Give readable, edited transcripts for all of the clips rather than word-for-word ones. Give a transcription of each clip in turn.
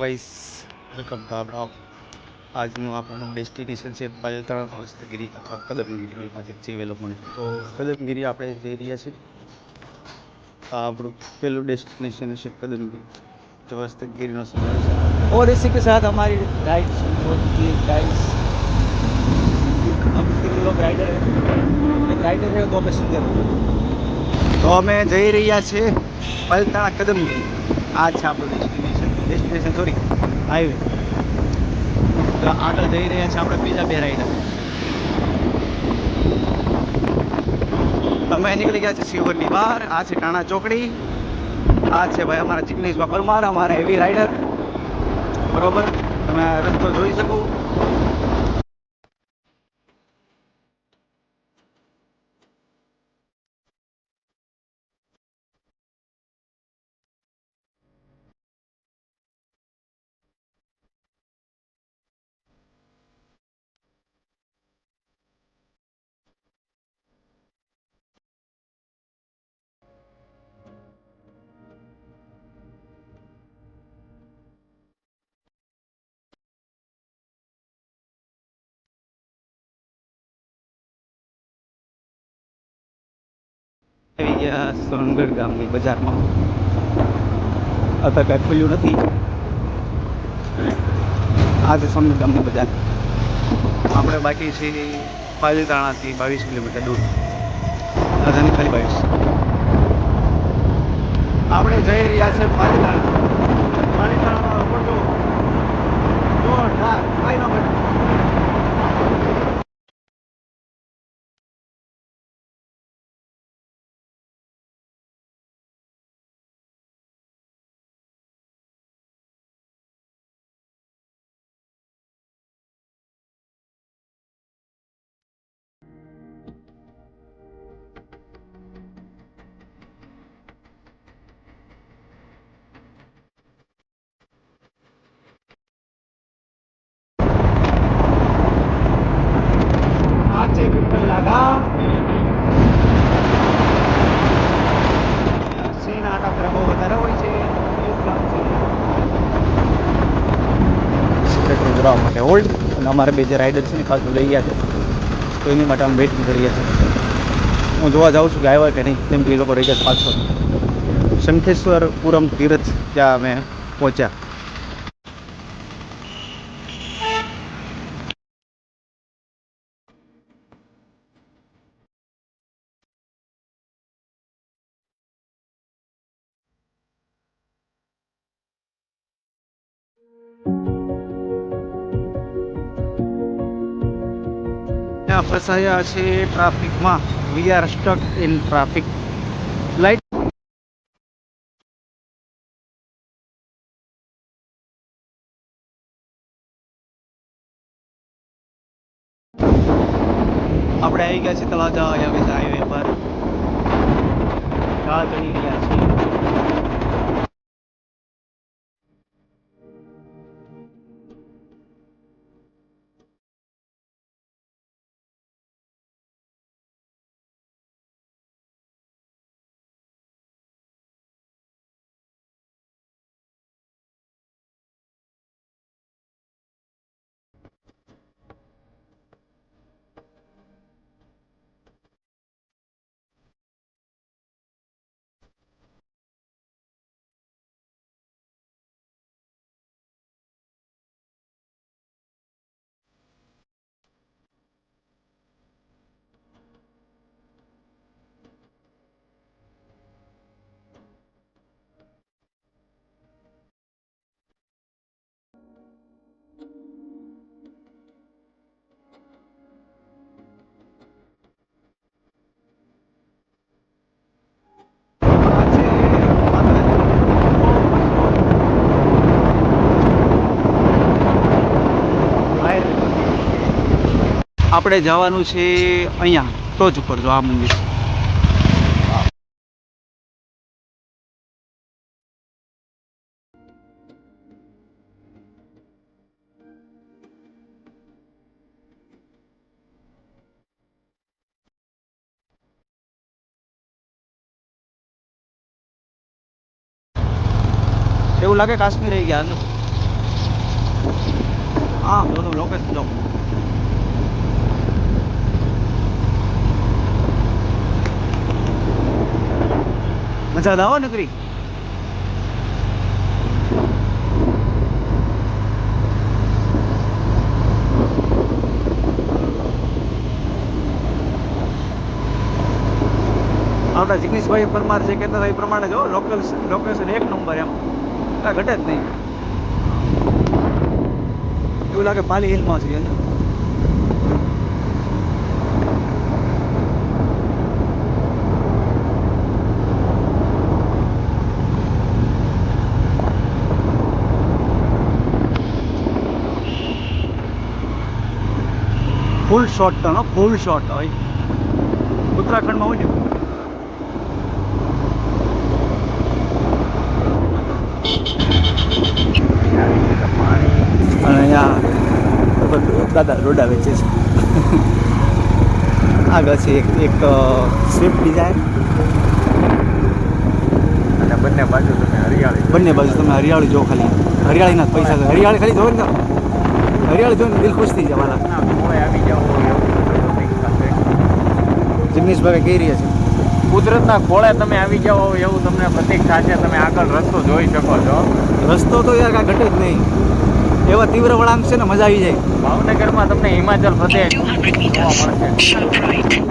Vice welcome to our blog. આજનું આપણું destination છે પાલતણા હસ્તગીરી અથવા કદમગીરીમાંથી જે લોકોને તો કદમગીરી આપણે જઈ રહ્યા છીએ. આ આપણું પહેલું ડેસ્ટિનેશન છે કદમગીરી. जो हस्तगिरी समय है और इसी के साथ हमारी राइड शुरू होती है गाइस. हम 3 लोग राइडर हैं. एक राइडर है तो અમે सिंगर तो અમે જઈ રહ્યા છીએ પલતાણા કદમગીરી. આ છે આપણું ડેસ્ટિનેશન સોરી હાઈવે. તો આગળ જઈ રહ્યા છે આપણે બીજા બે રાઈડર. અમે નીકળી ગયા છે શિવરની બહાર. આ છે ટાણા ચોકડી. આ છે ભાઈ અમારા જિગ્નેશભાઈ પરમાર, અમારા હેવી રાઈડર. બરોબર, તમે રસ્તો જોઈ શકો. આવી ગયા સોનગઢ ગામની બજારમાં. અત્યારે કાંઈ ખુલ્યું નથી. આ છે સોનગઢ ગામની બજાર. આપણે બાકી છે પાલીતાણાથી 22 કિલોમીટર દૂર. રાધાની ખાલી 22. આપણે જઈ રહ્યા છે પાલીતાણા. પાલીતાણામાં મોટો જોરદાર કાંઈ ન બને. આજે પીપળા ગામ સિંહના ટકરા બહુ વધારે હોય છે. એ જ ગામ છે સિક્રેટ ઉતરવા માટે હોલ્ડ. અને અમારે બે જે રાઇડર છે ને પાછું લઈ ગયા છે તો એની માટે અમે વેઇટિંગ કરીએ છીએ. હું જોવા જાઉં છું કે આવ્યા કે નહીં, કેમ કે એ લોકો રહી ગયા પાછળ. શંખેશ્વરપુરમ તીરથ ત્યાં અમે પહોંચ્યા. ત્યાં ફસાયા છે ટ્રાફિકમાં. We are stuck in traffic light. આપણે આવી ગયા છીએ તળાજા હાઈવે પર. રાહ ચડી રહ્યા છીએ. આપણે જવાનું છે અહીંયા ટોચ ઉપર. જો આ મંદિર એવું લાગે કાશ્મીર આવી ગયા. હા તો લોકેશન જો મજા આવો નકરી. આપણા જિગ્નેશભાઈ પરમાર છે કહેતા હતા એ પ્રમાણે જો લોકેશન એક નંબર એમ કાંઈ ઘટે જ નહીં. એવું લાગે પાલી હિલમાં છે. ફૂલ શોટ તો ફૂલ શોટ હોય ઉત્તરાખંડમાં હોય ને. અને અહીંયા દાદા રોડા વેચે છે. આગળ છે એક સ્વિફ્ટ ડિઝાયર અને બંને બાજુ તમે હરિયાળી જો ખાલી હરિયાળીના પૈસા હરિયાળી ખાલી જોવે ને હરિયાળી જોઈને દિલ ખુશ થઈ જવાના. આવી જાવ જિગ્નેશભાઈ કહી રહ્યા છે કુદરતના ખોળે તમે આવી જાઓ એવું તમને પ્રતીક થશે. તમે આગળ રસ્તો જોઈ શકો છો. રસ્તો તો યાર કાંઈ ઘટે જ નહીં. એવા તીવ્ર વળાંક છે ને મજા આવી જાય. ભાવનગરમાં તમને હિમાચલ પ્રદેશ જોવા મળશે.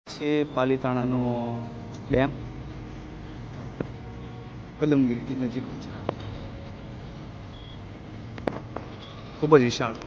છે પાલીતાણાનો ડેમ કદમગીરી નજીક છે. ખૂબ જ વિશાળ.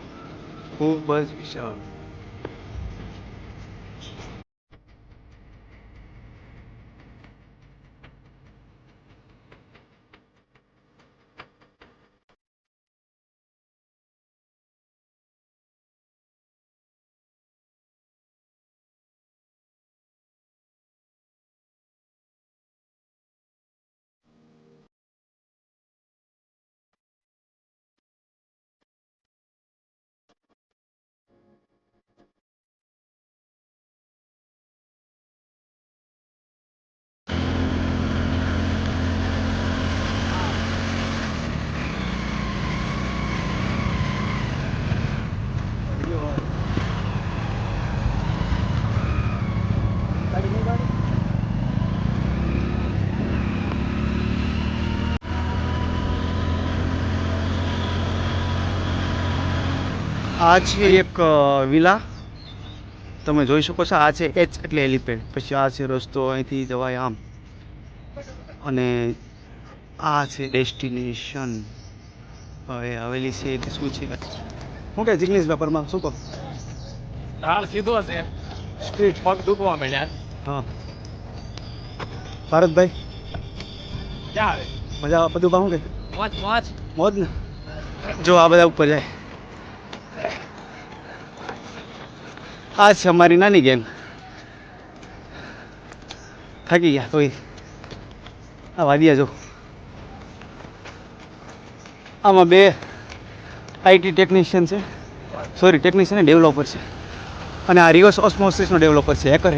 આ છે એક વિલા તમે જોઈ શકો છો. આ છે એચ એટલે હેલીપેડ. પછી આ છે રસ્તો અહીંથી જવાય આમ અને આ છે ડેસ્ટિનેશન. હવે હવેલી છે એટલે શું છે શું કે જિગ્નેશ પેપરમાં શું કહો? હાલ સીધો છે સ્ટ્રીટ પગ દુખવા મળ્યા. હા ભારતભાઈ ક્યાં આવે મજા બધું ભાવું કે મોજ મોજ મોજ ને. જો આ બધા ઉપર જાય. આ છે અમારી નાની ગેંગ. થાકી ગયા તોય આ વાદિયા જો આમાં બે આઈટી ટેકનિશિયન છે. સોરી ટેકનિશિયન ડેવલપર છે. અને આ રિવર્સ ઓસ્મોસિસનો ડેવલપર છે. હેકર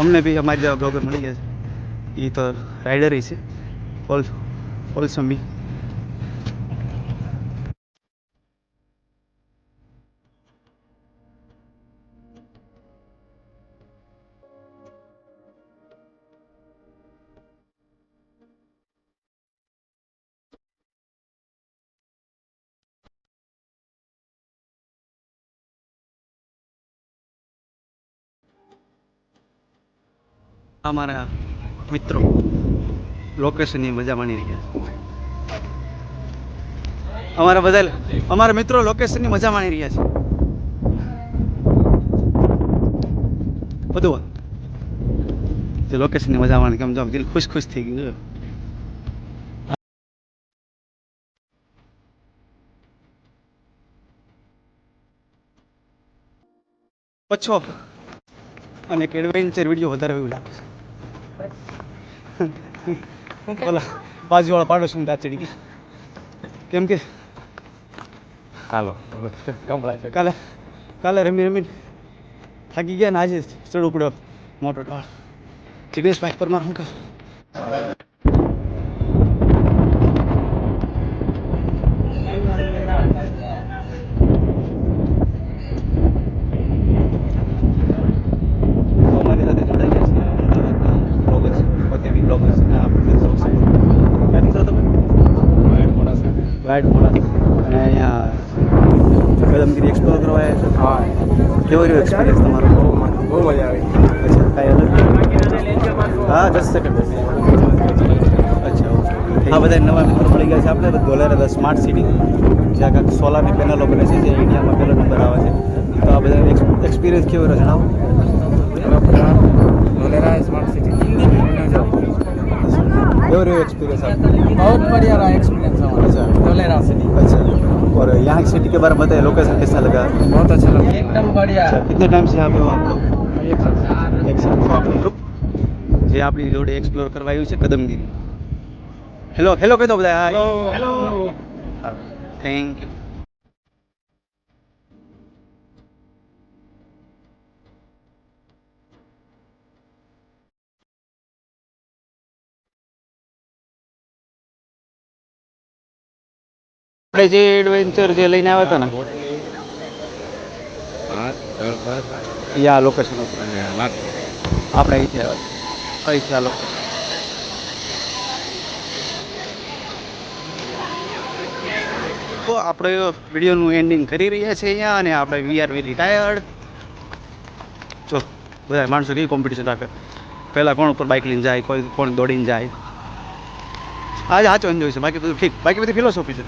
અમને બી અમારી જેવા બ્લોગર મળી ગયા છે. એ તો રાઇડર છે. also me. અમારા મિત્રો લોકેશનની મજા માણી રહ્યા છે. અમારા મિત્રો લોકેશનની મજા માણી રહ્યા છે. બધું જે લોકેશનની મજા માણી કેમ જો દિલ ખુશ થઈ ગયું જો. પછો અને એક એડવેન્ચર વિડીયો વધારે એવું લાગે છે. ઓલા બાજુવાળા પાડોશી દાંત ચડી ગઈ કેમ કે હાલો કાલે રમી થાકી ગયા ને આજે ચડવું પડ્યો મોટો ઢાળ. જિગ્નેશ ભાઈ પરમાર શું કહે? અમારી સાથે જોડાઈ ગયા છે બ્લોગર્સ, પોતે બી બ્લોગર્સ અને આપણે ક્યાંથી છો તમે? વાઇડ મોડા. અને અહીંયા કદમગીરી એક્સપ્લોર કરવા આવ્યા છો? હા, કેવો રહ્યો એક્સપિરિયન્સ તમારો? બહુ મજા આવી. અચ્છા કાંઈ અલગ? હા 10 સેકન્ડ. અચ્છા ઓકે. આ બધા નવા મિત્રો મળી ગયા છે આપણે ધોલેરા ધ સ્માર્ટ સિટી, જ્યાં કાંઈક સોલારની પેનલો બને છે જે ઇન્ડિયામાં પહેલો નંબર આવે છે. તો આ બધા એક્સપિરિયન્સ કેવો રહ્યો જણાવો. धोलेरा स्मार्ट सिटी કેવો રહ્યો એક્સપિરિયન્સ आपका? बहुत बढ़िया रहा एक्सपीरियंस हमारा अच्छा धोलेरा सिटी अच्छा. और यहाँ की सिटी के बारे में बताइए, लोकेशन कैसा लगा? बहुत अच्छा लगा एकदम बढ़िया अच्छा कितने टाइम से यहाँ पे हो आप लोग? એક સાથે આપણું ગ્રુપ જે આપણી જોડે એક્સપ્લોર કરવા આવ્યું છે કદમગીરી. હેલો કહી દો બધા. હેલો. Thank you. આપણે જે એડવેન્ચર જે લઈને આવ્યા હતા ને એ આ લોકેશન ઉપર આપણે અહીંથી આ લોકેશન. તો આપણે વિડીયોનું એન્ડિંગ કરી રહ્યા છીએ અહીંયા અને આપણે વી આર વેરી ટાયર્ડ. જો બધા માણસો કેવી કોમ્પિટિશન રાખે, પહેલાં કોણ ઉપર બાઇક લઈને જાય, કોણ દોડીને જાય. આજે સાચો એન્જોય છે, બાકી બધું ઠીક, બાકી બધી ફિલોસોફી છે.